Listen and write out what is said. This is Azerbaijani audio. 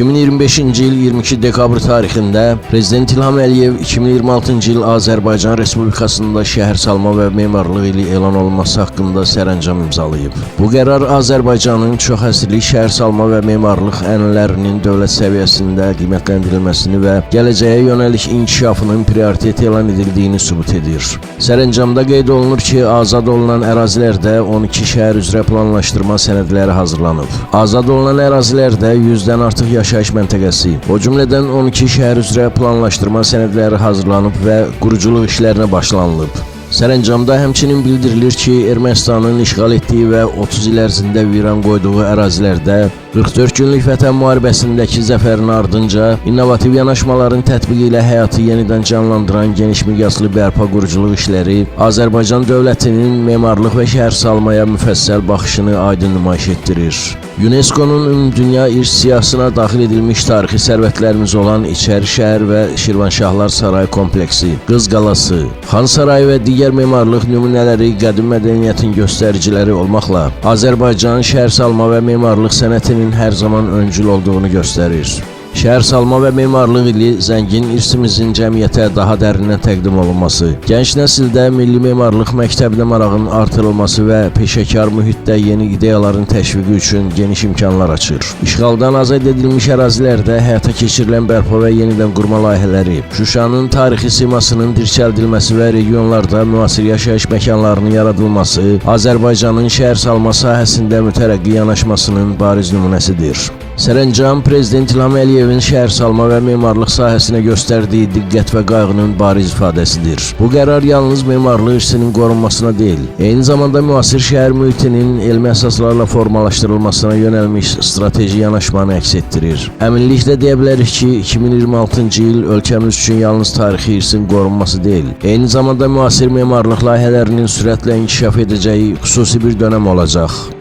2025-ci il 22 dekabr tarixində Prezident İlham Əliyev 2026-cı il Azərbaycan Respublikasında şəhərsalma və memarlıq ili elan olunması haqqında sərəncam imzalayıb. Bu qərar Azərbaycanın çox əsrlik şəhərsalma və memarlıq ənənələrinin dövlət səviyyəsində qiymətləndirilməsini və gələcəyə yönəlik inkişafının prioritet elan edildiyini sübut edir. Sərəncamda qeyd olunur ki, azad olunan ərazilərdə 12 şəhər üzrə planlaşdırma sənədləri hazırlanıb. Azad olunan ərazilərdə 100-dən artıq yaşayış məntəqəsi, o cümlədən 12 şəhər üzrə planlaşdırma sənədləri hazırlanıb və quruculuq işlərinə başlanılıb. Sərəncamda həmçinin bildirilir ki, Ermənistanın işğal etdiyi və 30 il ərzində viran qoyduğu ərazilərdə 44 günlük Vətən müharibəsindəki zəfərin ardınca innovativ yanaşmaların tətbiqi ilə həyatı yenidən canlandıran geniş miqyaslı bərpa quruculuq işləri Azərbaycan dövlətinin memarlıq və şəhərsalmaya müfəssəl baxışını aydın nümayiş etdirir. UNESCO-nun Ümumdünya İrs siyahısına daxil edilmiş tarixi sərvətlərimiz olan İçərişəhər və Şirvanşahlar Sarayı kompleksi, Qız Qalası, Xan Sarayı və digər memarlıq nümunələri qədim mədəniyyətin göstəriciləri olmaqla Azərbaycan şəhərsalma və memarlıq sənətinin hər zaman öncül olduğunu göstərir. Şəhərsalma və memarlıq ili zəngin irsimizin cəmiyyətə daha dərindən təqdim olunması, gənc nəsildə milli memarlıq məktəbinə marağın artırılması və peşəkar mühitdə yeni ideyaların təşviqi üçün geniş imkanlar açır. İşğaldan azad edilmiş ərazilərdə həyata keçirilən bərpa və yenidən qurma layihələri, Şuşanın tarixi simasının dirçəldilməsi və regionlarda müasir yaşayış məkanlarının yaradılması Azərbaycanın şəhərsalma sahəsində mütərəqqi yanaşmasının bariz nümunəsidir. Sərəncam Prezident İlham Əliyevin şəhərsalma və memarlıq sahəsinə göstərdiyi diqqət və qayğının bariz ifadəsidir. Bu qərar yalnız memarlıq irsinin qorunmasına deyil, eyni zamanda müasir şəhər mühitinin elmi əsaslarla formalaşdırılmasına yönəlmiş strateji yanaşmanı əks etdirir. Əminliklə deyə bilərik ki, 2026-cı il ölkəmiz üçün yalnız tarixi irsin qorunması deyil, eyni zamanda müasir memarlıq layihələrinin sürətlə inkişaf edəcəyi xüsusi bir dönəm olacaq.